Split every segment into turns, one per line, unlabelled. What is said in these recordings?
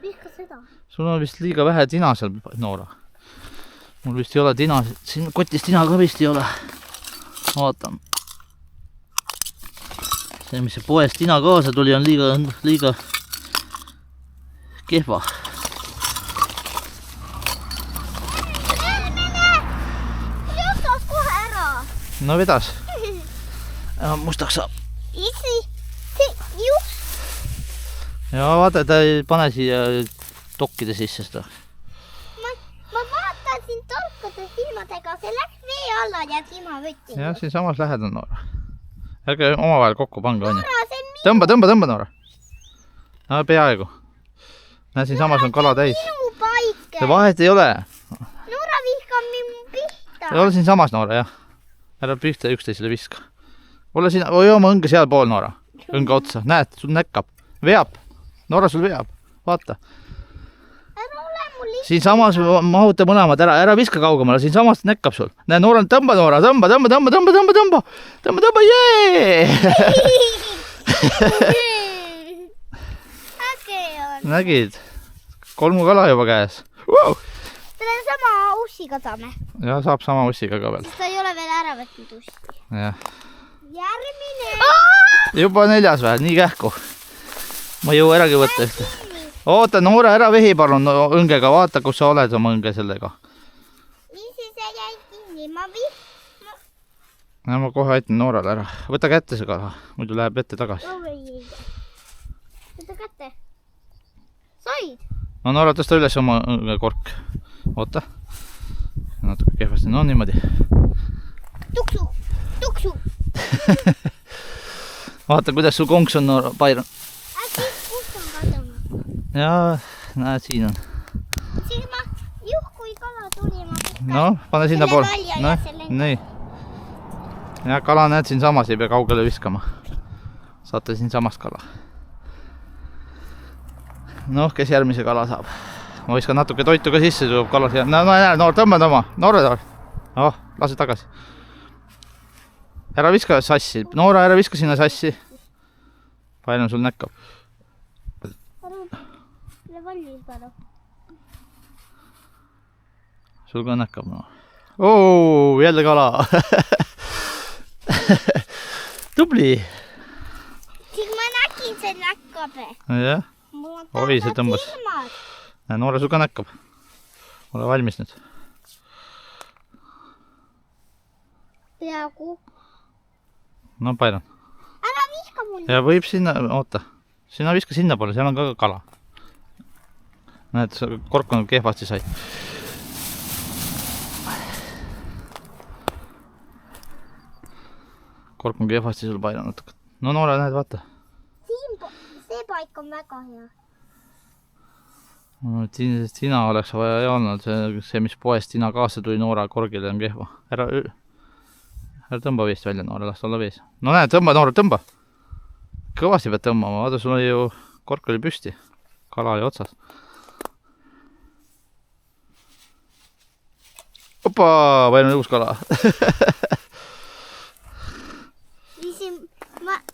Viska seda.
Sul on vist liiga vähe tina seal, Noora. Mul vist ei ole tina, siin kotis tina ka vist ei ole. Vaatan. See, mis see poest tina kaasa tuli, on liiga kehva. No vedas. Mustaks saab. Ja vaata, ta ei pane siia tokkide sisse seda.
Ma vaatasin torkude silmadega, see läks vee alla ja siis ma võtsin.
Ja, siin samas lähedal, Noora. Ärge omavahel kokku pange, on ju.
Noora, see on
Tõmba, Noora. No, peaaegu. Näe, siin samas on kala täis.
minu paik.
Vahet ei ole.
Noora vihkab minu pihta.
Ole siin samas, Noora, jah. Ära pihta üksteisele viska. Ole siin, oi oma õnge seal pool, Noora. Õnge otsa. Näed, sul nekkab. Veab. Noora sul veab. Vaata.
Ära ole mul lihtsalt.
Siin samas mahuta mõlemad ära. Ära viska kaugemale. Siin samas nekkab sul. Näe, Noora, tõmba, Noora. Tõmba. Jee!
Äge on.
Nägid? 3 kala juba käes. Wow!
Selle sama ussiga saame.
Ja saab sama ussiga ka veel.
Sest ta ei ole veel ära võtnud ussi.
Jah.
Järgmine.
Juba 4. või? Nii kähku. Ma ei jõua äragi võtta ühte. Oota, Noora, ära vehi palun õngega. Vaata, kus sa oled oma õnge sellega.
Isi see jäi kinni.
Ja, ma kohe aitan Noorale ära. Võta kätte see kala. Muidu läheb vette tagasi.
Ei. Võta kätte. Said?
No Noora, tõsta üles oma kork. Oota. Natuke kehvasti. No niimoodi.
Tuksu.
Vaata, kuidas sul konks on, Noora, Byron.
Äkki kust on kadunud?
Ja, näed, siin on.
Siis ma kui kala tuli, ma võtan.
No, pane sinna pool.
Selle valja ja selle.
Nii. Ja kala näed siin samas, ei pea kaugele viskama. Saate siin samast kala. Noh, kes järgmise kala saab? Ma viskan natuke toitu ka sisse, tuleb kala siia. No, Noor, tõmba oma. Noor. Oh, lase tagasi. Ära viska sassi. Noora, ära viska sinna sassi. Palju sul nekkab?
Selle valmis paru.
Sul ka nekkab, no. Oo, jälle kala. Tubli.
Siis ma nägin see näkkab.
Jah. Oi, see tõmbas. Noore, sul ka näkkab. Ole valmis nüüd.
Peaaegu.
No, Byron.
Ära viska mulle.
Ja võib sinna, oota. Sina viska sinna poole, seal on ka kala. Näed, kork on kehvasti sai. Kork on kehvasti sul Byron natuke. No, Noore, näed, vaata.
See paik on väga hea.
Tina oleks vaja ei olnud. See, mis poest tina kaasa tuli Noora korgile on kehva. Ära tõmba veest välja, Noora, las olla vees. No näed, tõmba, Noora, tõmba. Kõvasti pead tõmbama, vaata, sul oli ju kork oli püsti. Kala oli otsas. Opa, palju on uus kala.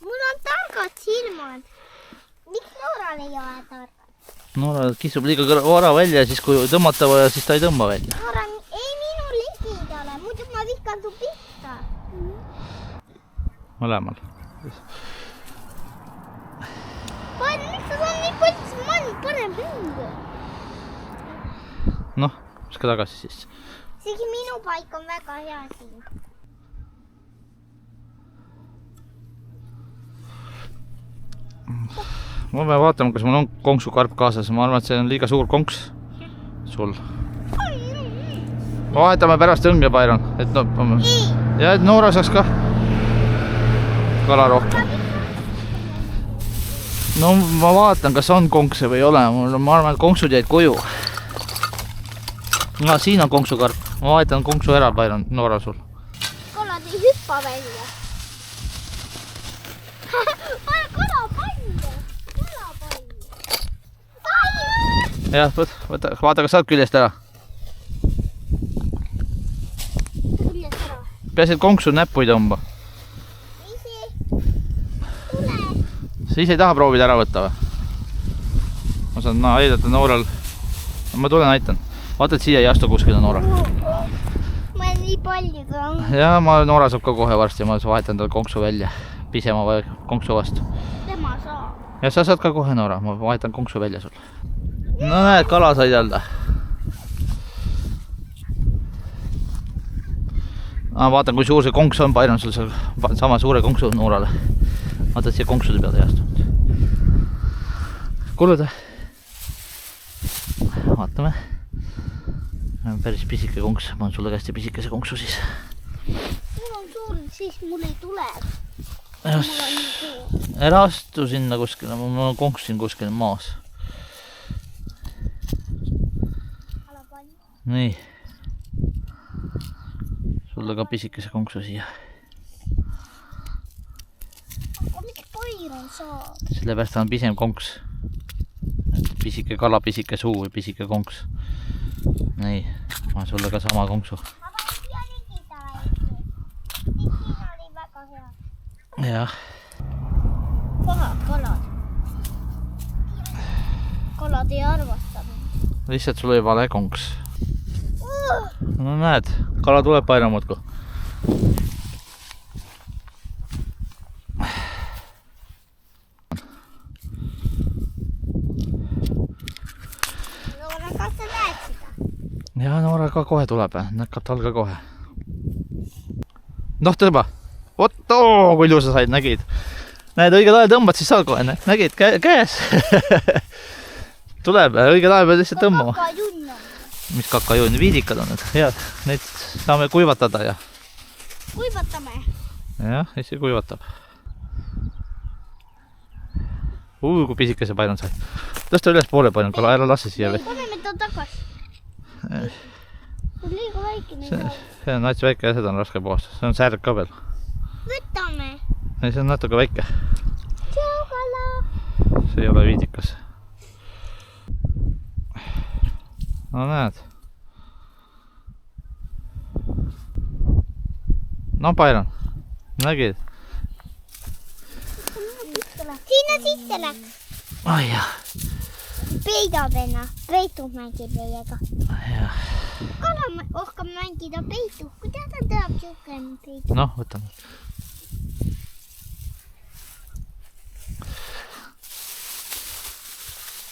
Mul on targad silmad. Miks Nooral ei ole targad?
Noora kissub liiga vara välja ja siis kui tõmmata vaja, siis ta ei tõmba välja.
Noora, ei minu ligidale, muidu ma viskan su pihta.
Mõlemal.
Miks sa on nii palju mann, pane pingu.
Noh, viska tagasi siis.
Sigi minu paik on väga hea siin.
Ma pean vaatama, kas mul on konksukarp kaasas. Ma arvan, et see on liiga suur konks sul. Vahetame pärast õnge, Byron. Ja et Noora saaks ka kala rohkem. No ma vaatan, kas on konkse või ei ole. Ma arvan, et konksud jäid koju. No, siin on konksukarp. Ma vahetan konksu ära, Byron, Noora sul.
Kalad ei hüppa välja.
Jah, vaata, kas saad küljest ära. Peaasi, et konksu näppu ei tõmba. Sa ise ei taha proovida ära võtta või? ma saan aidata Nooral. Ma tulen näitan. Vaata, et siia ei astu kuskile Noora.
Ma olen nii palju ka.
Ja Noora saab ka kohe varsti. Ma vahetan tal konksu välja. Pisema või konksu vastu.
Tema saab.
Ja sa saad ka kohe Noora. Ma vahetan konksu välja sul. No näed, kala said jälle. Vaatan, kui suur see konks on. Byron sul seal sama suure konksu Noorale. Vaata, et siia konksude peale ei astunud. Kuuluda. Vaatame. Päris pisike konks. Ma on sulle kästi pisikese konksu siis.
Mul on suur, siis mul ei tule.
Ära astu sinna kuskile. Mul on konks siin kuskil maas. Nii. Sulle ka pisikese konksu siia.
Aga miks Byron saab?
Sellepärast on pisem konks. Pisike kala, pisike suu või pisike konks. Nii, ma olen sulle ka sama konksu.
Ma panen siia ligida väike. Siin oli väga hea.
Jah.
Pahad kalad. Kalad ei arvasta mind.
Lihtsalt sul oli vale konks. No näed, kala tuleb Byron muudku.
Kas sa näed seda?
Ja Noora ka kohe tuleb, näkkab tal ka kohe. Noh, tõmba. Otoo, kui ilusa said, nägid. Näed, õige lae tõmbad, siis saad kohe, nägid, käes. Tuleb, õige lae peal lihtsalt tõmbama.
Kakajunn on.
Mis kakajunn? Viidikad on need, head. Neid saame kuivatada ja.
Kuivatame.
Jah, esi kuivatab. Kui pisike see Byron sai. Tõsta üles poole Byron, kala ära lase siia veel.
Paneme ta tagasi. See on liiga väikene.
See on nats väike ja seda on raske puhastada. See on särg ka veel.
Võtame.
Ei, see on natuke väike.
Tšau, kala.
See ei ole viidikas. No näed. No Byron, nägid?
Sinna sisse läks.
Ai jah.
Peidab ennast. Peitub mängib meiega.
Jah.
Kala oskab mängida peitu. Kuidas ta teab siuke peitu?
Noh, võtame.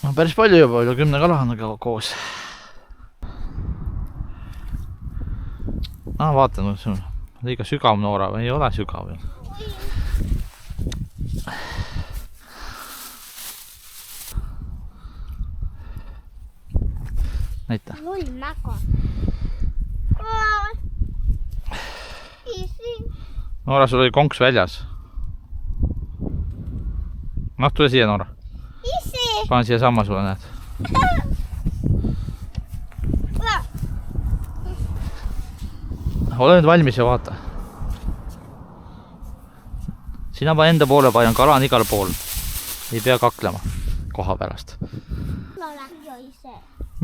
No päris palju juba, üle 10 kala on aga koos. Vaatan, see on liiga sügav Noora või ei ole sügav. Näita.
Lull mäga.
Noora, sul oli konks väljas. Noh, tule siia Noora.
Isi.
Panen siia samma sulle, näed. Ole nüüd valmis ja vaata. Sina pane enda poole panen, kala on igal pool. Ei pea kaklema koha pärast.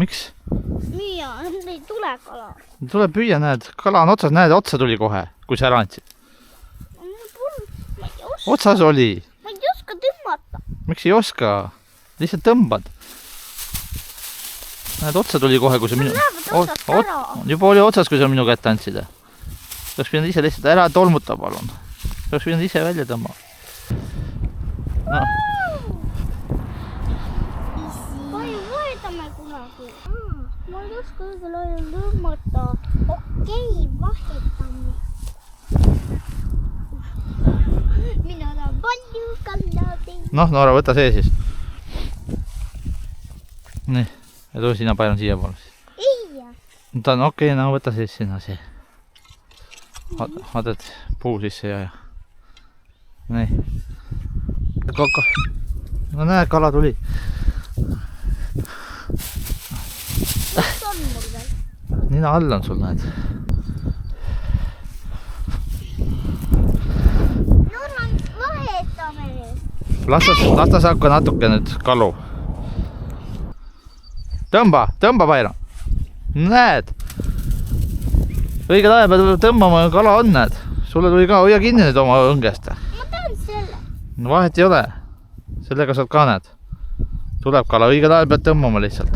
Miks?
Müüa, ei tule kala.
Tule püüa, näed, kala on otsas, näed, otsa tuli kohe, kui sa ära andsid. Otsas oli.
Ma ei oska tõmmata.
Miks ei oska? Lihtsalt tõmbad. Näed, otsa tuli kohe, kui sa minu... Juba oli otsas, kui sa minu kätte andsid. Sa oleks pidanud ise lihtsalt ära tolmuta, palun. Sa oleks pidanud ise välja tõmba. No.
Vahetame kunagi. Ma ei oska õigel ajal tõmmata. Okei, vahetame. Mina tahan palju kalladi.
Noh, Noora, võta see siis. Nii, ja tule sina Byron siia poole.
Ei.
Ta on okei, no võta siis sinna see. Vaatad puu sisse ja. Nii. Kokko. No näed, kala tuli.
Mis on mul veel?
Nina all on sul, näed.
Norman, vahetame nüüd.
Lasta saab ka natuke nüüd kalu. Tõmba Byron. Näed. Õige lae peal tõmbama kala on, näed. Sulle tuli ka, hoia kinni nüüd oma õngest.
Ma tahan selle.
No vahet ei ole. Sellega saad ka, näed. tuleb kala, õigel ajal pead tõmbama lihtsalt.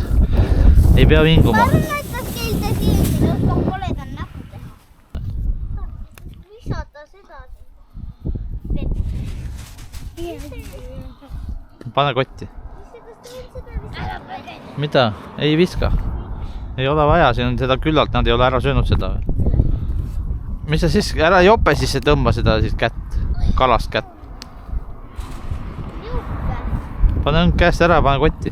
Ei pea vinguma.
Ma näitas keelde siin, õhkan koledan näpu teha. Visata seda.
Pane kotti. Mida? Ei viska. Ei ole vaja, siin on seda küllalt, nad ei ole ära söönud seda. Mis sa siis, ära jope siis tõmba seda siis kätt, kalast kätt. Pane õng käest ära, pane kotti.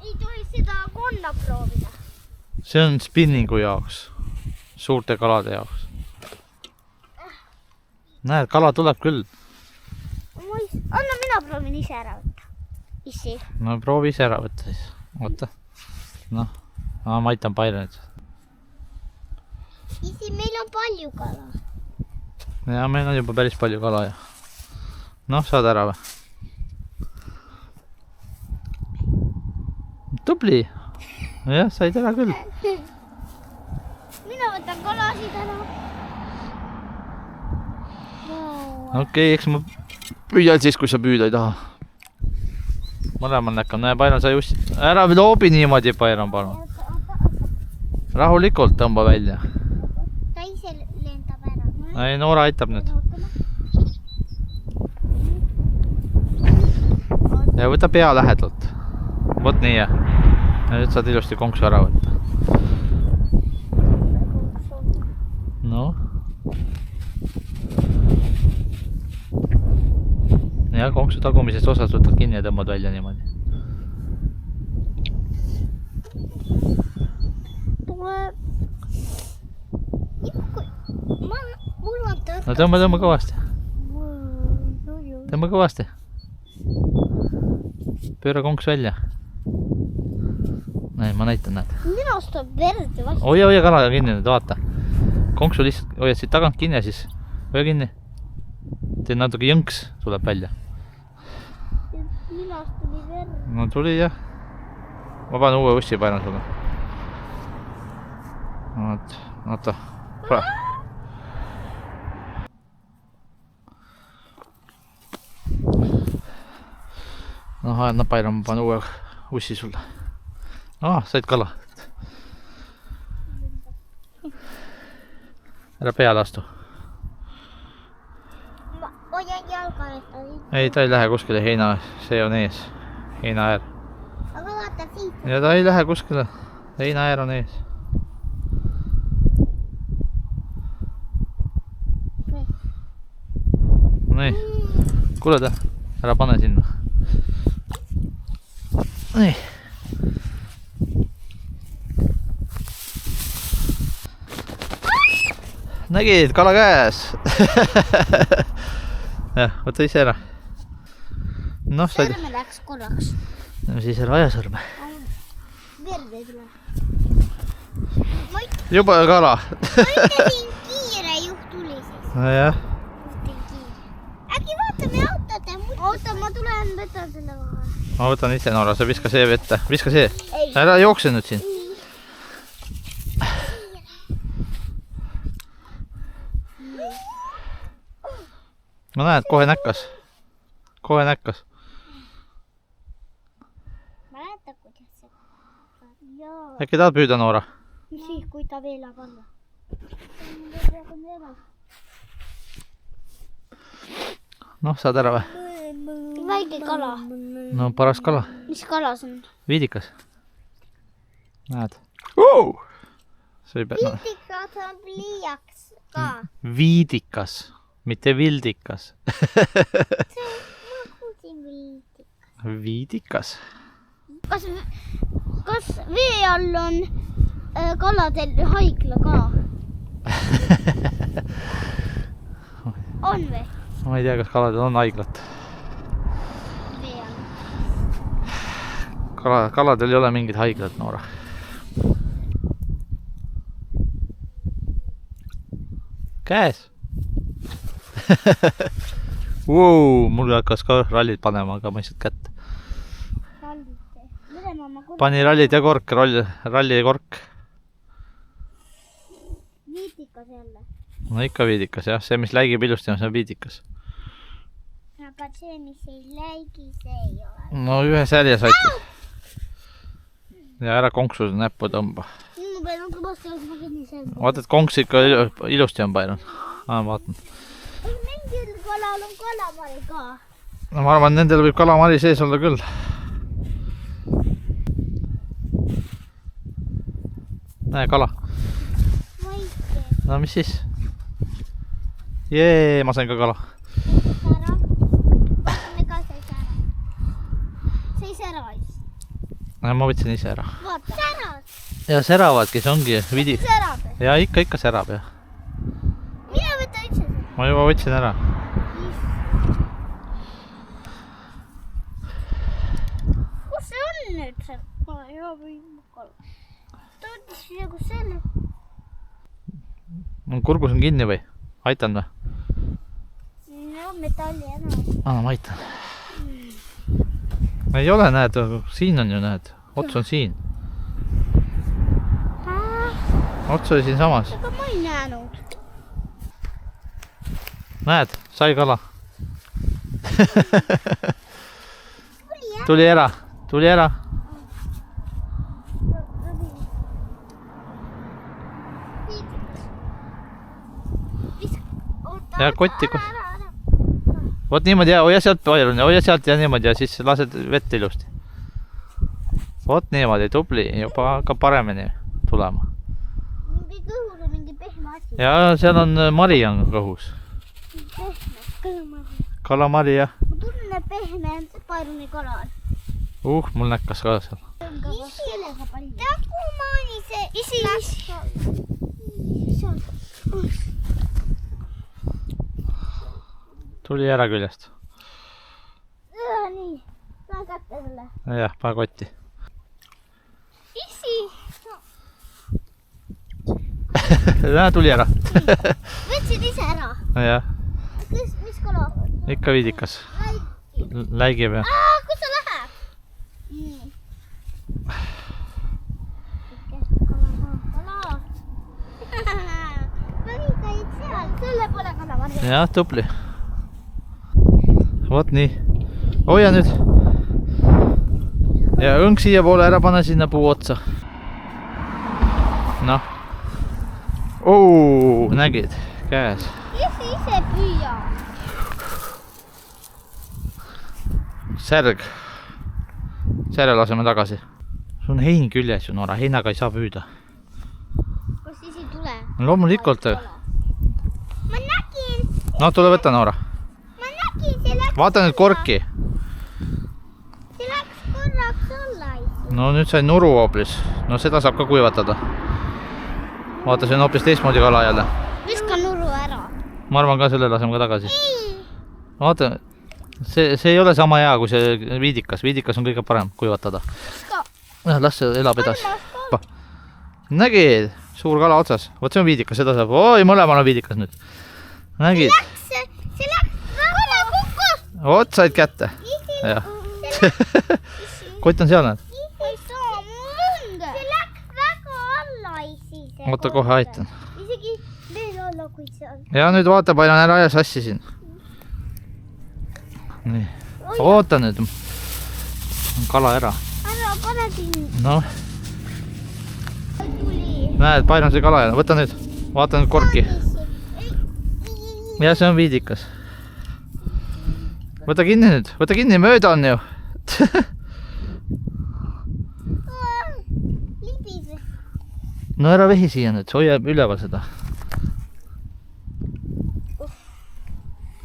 Ei tohi seda konna proovida.
See on spinningu jaoks, suurte kalade jaoks. Näed, kala tuleb küll.
Anna mina proovin ise ära võtta. Issi.
No proovi ise ära võtta siis. Oota. Noh, ma aitan paire nüüd.
Issi, meil on palju kala.
Ja meil on juba päris palju kala ja. Noh, saad ära või? Tubli. Jah, said ära küll.
Mina võtan kalasid ära.
Okei, eks ma püüan siis, kui sa püüda ei taha. Mõlemal näkkab, näe, Pairan sai just. Ära loobi niimoodi, Pairan, palun. Rahulikult tõmba välja.
Ta ise lendab ära.
Ei, Noora aitab nüüd. Ja võta pea lähedalt. Vot nii ja. Ja nüüd saad ilusti konksu ära võtta. No. Ja konksu tagumisest osas võtad kinni ja tõmbad välja niimoodi.
Tuleb. Mul on tõrk.
No tõmba kõvasti. Tõmba kõvasti. Pööra konks välja. Näe, ma näitan, näed.
Minust on verd vastu.
Hoia kala kinni nüüd, vaata. Konksu lihtsalt hoiad siit tagant kinni ja siis hoia kinni. Teed natuke jõnks, tuleb välja.
Minust tuli verd.
No tuli jah. Ma panen uue ussi Pairan sulle. Oota. Noh, anna Pairan, ma panen uue ussi sulle. Said kala. Ära peale astu.
Ma hoian jalga eest.
Ei, ta ei lähe kuskile heina, see on ees. Heina äär.
Aga vaata siit.
Ja ta ei lähe kuskile. Heina äär on ees. Nii. Kuule ta, ära pane sinna. Nii. Nägid, kala käes. Jah, võta ise ära. Noh, said.
Sõrme läks korraks.
No siis ära aja sõrme.
Verd ei tule.
Juba kala.
Ma ütlesin kiire juht tuli siis.
Nojah.
Äkki vaatame autot ja oota, ma tulen võtan selle vahe.
Ma võtan ise, Noora, sa viska see vette. Viska see.
Ei.
Ära jookse nüüd siin. No näed, kohe näkkas. Kohe näkkas.
Mäleta, kuidas see. Jaa.
Äkki tahad püüda, Noora?
Mis siis, kui ta veelab alla?
Noh, saad ära või?
Väike kala.
No paras kala.
Mis kala see on?
Viidikas. Näed.
Vildikas on pliiaks ka.
Viidikas, mitte vildikas.
Ma kuulsin vildikas.
Viidikas.
Kas vee all on kaladel haigla ka? On või?
Ma ei tea, kas kaladel on haiglat.
Vee all.
Kaladel ei ole mingit haiglat, Noora. Käes. Mul hakkas ka rallid panema, aga ma ei saanud kätte. Pani rallid ja kork, ralli kork.
Viitikas jälle.
no ikka viidikas jah, see mis läigib ilusti on see viidikas.
Aga see mis ei läigi, see ei ole.
No ühe sälje saite. Ja ära konksu näppu tõmba.
Ma pean kõvasti olema kinni selga.
Vaata, et konks ikka ilusti on Byron. Vaatan.
Mingil kalal on kalamari ka.
No ma arvan, nendel võib kalamari sees olla küll. Näe, kala.
Maike.
No mis siis? Jee, ma sain ka kala.
Sära. Vaatame ka see sära. See ei sära siis.
Ma võtsin ise ära.
Vaata. Särad.
Ja säravadki, see ongi vidi.
Särab.
Ja ikka särab jah.
Mina võtan üldse seda.
Ma juba võtsin ära.
Kus see on nüüd see? Ma ei või kala. Ta võttis nagu selle.
Kurgus on kinni või? Aitan või?
No, metalli enam.
Ma aitan. Ei ole, näed, siin on ju, näed. Ots on siin. Ots oli siin samas.
Aga ma ei näinud.
Näed, sai kala. Tuli ära. Ja kotti. Vot niimoodi ja hoia sealt Byron ja hoia sealt ja niimoodi ja siis lased vett ilusti. Vot niimoodi, tubli, juba hakkab paremini tulema.
Mingi kõhus on mingi pehme asi.
Ja seal on mari on kõhus.
Pehme, kalamari.
Kalamari jah.
Ma tunnen pehme on see Byroni kalal.
Mul näkkas ka seal.
Takumaani see. Isi.
Tuli ära küljest.
Nii, saan kätte selle.
Jah, pane kotti.
Isi.
Tuli ära.
Võtsid ise ära.
Jah,
Mis kala?
ikka viidikas. Läigib jah.
Kus sa läheb? Nii. Kala. Ma nii käid seal. Selle pole kalamari.
Jah, tubli. Vot nii. Hoia nüüd. Ja õng siia poole ära pane sinna puu otsa. Noh. Nägid? Käes.
Ise püüa.
Särg. Särge laseme tagasi. Sul on hein küljes ju, Noora. Heinaga ei saa püüda.
Kas siis ei tule?
Loomulikult.
Ma nägin.
No tule võtta, Noora.
Ma nägin, see läks.
Vaata nüüd korki.
See läks korraks alla.
No nüüd sai nuru hoopis. No seda saab ka kuivatada. Vaata, see on hoopis teistmoodi kala jälle.
Viska nuru ära.
Ma arvan ka selle laseme ka tagasi. Vaata, see ei ole sama hea kui see viidikas. Viidikas on kõige parem kuivatada. Las see elab edasi. Nägid? Suur kala otsas. Vot see on viidikas, seda saab. Oi, mõlemal on viidikas nüüd. Nägid?
See läks väga kukkus.
Vot said kätte. Jah. Kott on seal, näed?
Ei saa mõnda. See läks väga alla isi.
Oota, kohe aitan.
Isegi veel alla kui seal.
Ja nüüd vaata, palju ära aja sassi siin. Nii. Oota nüüd. Kala ära.
Ära pane siin.
Noh.
Tuli.
Näed, palju on see kala jälle. Võta nüüd. Vaata nüüd korki. Ja see on viidikas. Võta kinni nüüd. Võta kinni, mööda on ju.
Libise.
No ära vehi siia nüüd. Hoia üleval seda.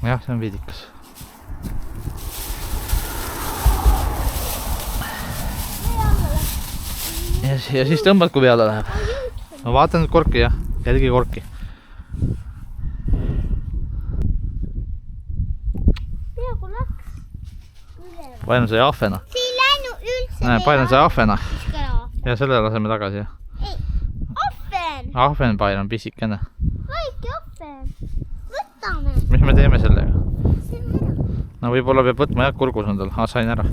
Jah, see on viidikas. Ja siis tõmbad, kui peale läheb. No vaata nüüd korki, jah. Jälgi korki.
Peaaegu läks.
Painu sai ahvena.
See ei läinud üldse.
Näe, painu sai ahvena.
Ära.
Ja selle laseme tagasi, jah.
Ei, ahven.
Ahven pain on pisikene.
Väike ahven. Võtame.
Mis me teeme sellega?
See on ära.
No võib-olla peab võtma jah, kurgus on tal. Sain ära.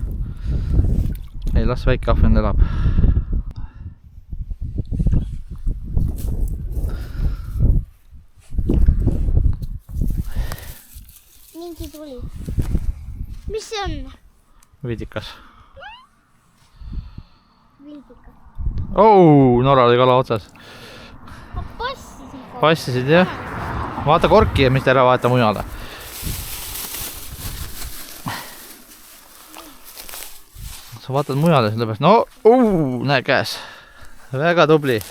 Ei, las väike ahven elab.
mingi tuli. Mis see on?
Viidikas.
Vildikas.
Norral oli kala otsas.
Ma passisin.
Passisid jah? Vaata korki ja mitte ära vaata mujale. Sa vaatad mujale sellepärast. No, näe käes. Väga tubli.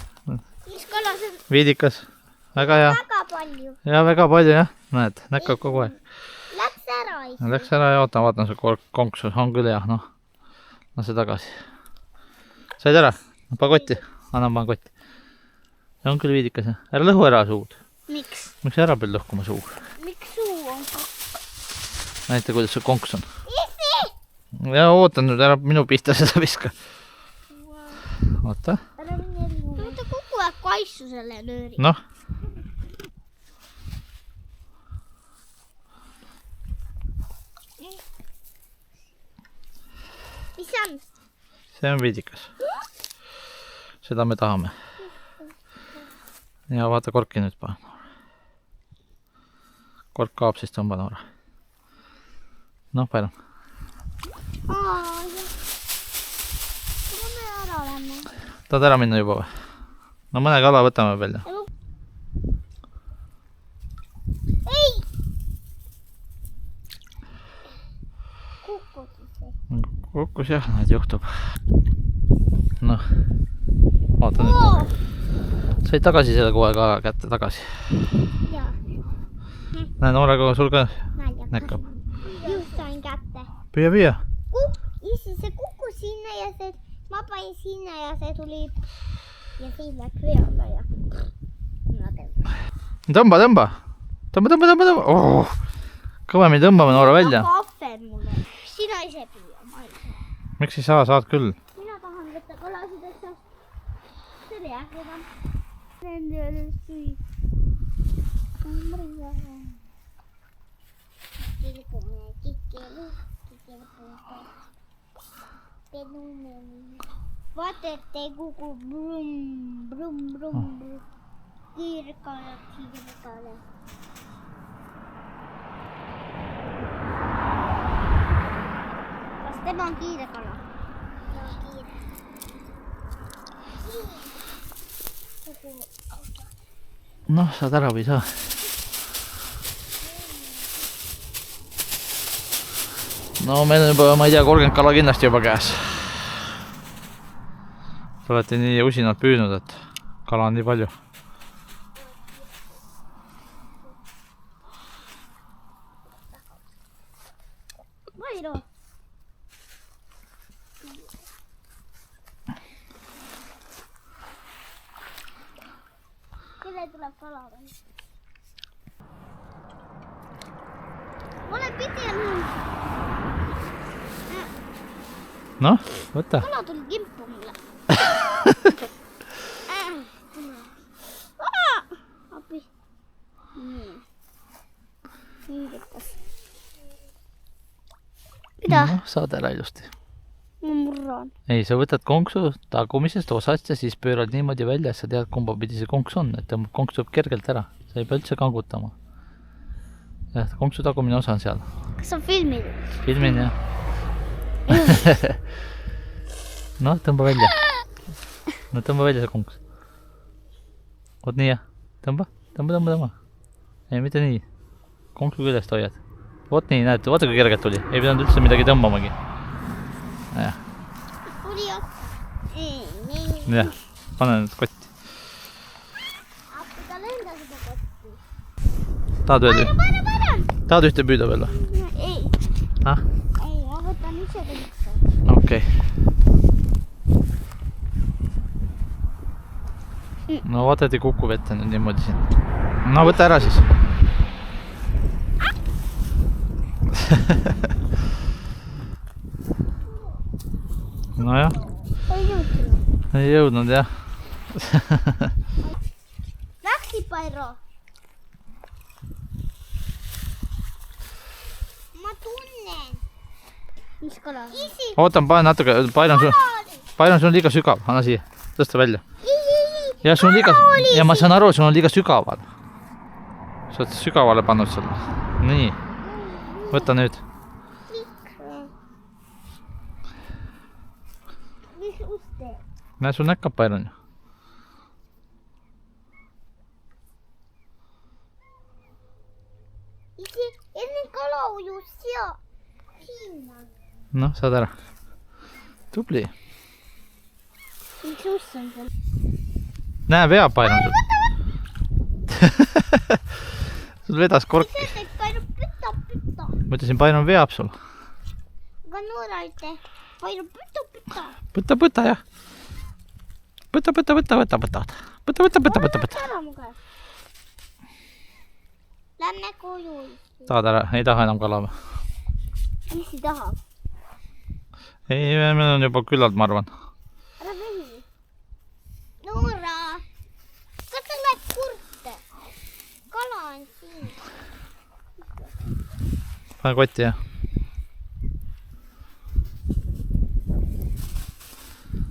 Mis kala see on?
Viidikas. Väga hea.
Väga palju.
Ja väga palju jah. Näed, näkkab kogu aeg.
Läks ära isegi.
Läks ära ja vaatan see konksu. On küll jah, noh. Lase tagasi. Said ära? Pakotti. Annan pakotti. On küll viidikas jah. Ära lõhu ära suud.
Miks?
Miks ära peal lõhkuma suu?
Miks suu on?
Näita, kuidas see konks on.
Isi!
Ja ootan nüüd ära minu pihta seda viska. Oota.
Ta kogu aeg kaisu selle nööri.
Noh.
Mis see on?
See on viidikas. Seda me tahame. Ja vaata korki nüüd panen. Kork kaab, siis tõmba Noora. Noh, palju.
Jah. Kuhu me ära oleme?
Tahad ära minna juba või? No mõne kala võtame veel.
Ei! Kukkusid see.
Kukkus jah, näed juhtub. Noh. Vaata nüüd. Said tagasi selle kohe ka kätte tagasi.
Jaa.
Näe, Nooraga sul ka näkkab.
Just sain kätte.
Püüa.
Isi, see kukkus sinna ja see, ma panin sinna ja see tuli ja siin läks veole ja
Tõmba. Oh, kõvemini tõmbame Noora välja.
Kahve mulle. Sina ise püüa, ma ei saa.
Miks ei saa, saad küll.
Mina tahan võtta kalasid, et sa selle jähkida. Nende oli süüa. Vaata, et ei kuku brum. Kiirkala. Kas tema on kiirekala? Joo, kiire.
Noh, saad ära või ei saa? No meil on juba, ma ei tea, 30 kala kindlasti juba käes. Te olete nii usinalt püüdnud, et kala on nii palju.
Mairo. Kelle tuleb kala või? Ole pidi nõus.
Noh, võta.
Kala tuli kimpu mulle. Appi. Viidikas. Mida?
No, saad ära ilusti.
Ma murran.
Ei, sa võtad konksu tagumisest osast ja siis pöörad niimoodi välja, et sa tead, kumba pidi see konks on. Et konks tuleb kergelt ära. Sa ei pea üldse kangutama. Ja, konksu tagumine osa on seal.
Kas on filmid?
Filmin, jah. Noh, tõmba välja. No tõmba välja see konks. Oot nii jah. Tõmba. Ei, mitte nii. Konksu küljest hoiad. Oot nii, näed, vaata kui kergelt tuli. Ei pidanud üldse midagi tõmbamagi. Jah.
Tuli otsa.
Jah, pane nüüd kotti.
Appi, ta lendas juba kotti.
Tahad veel?
Pane.
Tahad ühte püüda veel või?
Ei.
Ah?
Ei, ma võtan ise kõik.
Okei. No vaata, et ei kuku vette nüüd niimoodi siin. No võta ära siis. Nojah. Ei jõudnud jah.
Läksid, Pairo? Ma tunnen. Mis kala? Isi.
Ootan, pane natuke. Paino, sul on liiga sügav. Anna siia. Tõsta välja. Ja sul on liiga... Ja ma saan aru, sul on liiga sügaval. Sa oled sügavale pannud selle. Nii. võta nüüd .
Mis uste?
näe , sul näkkapair on ju .
Enne kala ujus sinna.
noh , saad ära . tubli .
Mis ust on seal?
näe , veapair on sul . sul vedas korki .
See teeb Pairu püta .
ma ütlesin , pair on veab sul .
Aga Noora ütle Pairu püta .
võta jah . võta .
Ära mu käest. Lähme koju .
tahad ära , ei taha enam kala või ?
Mis ei taha?
ei , meil on juba küllalt , ma arvan .
Ära vehi. Noora, kas sa lähed kurte? Kala on siin.
pane kotti jah .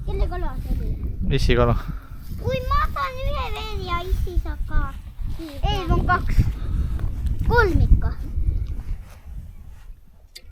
Kelle kala see oli?
issi kala .
Kui ma saan ühe veel ja issi saab ka. Ei, on 2. 3 ikka.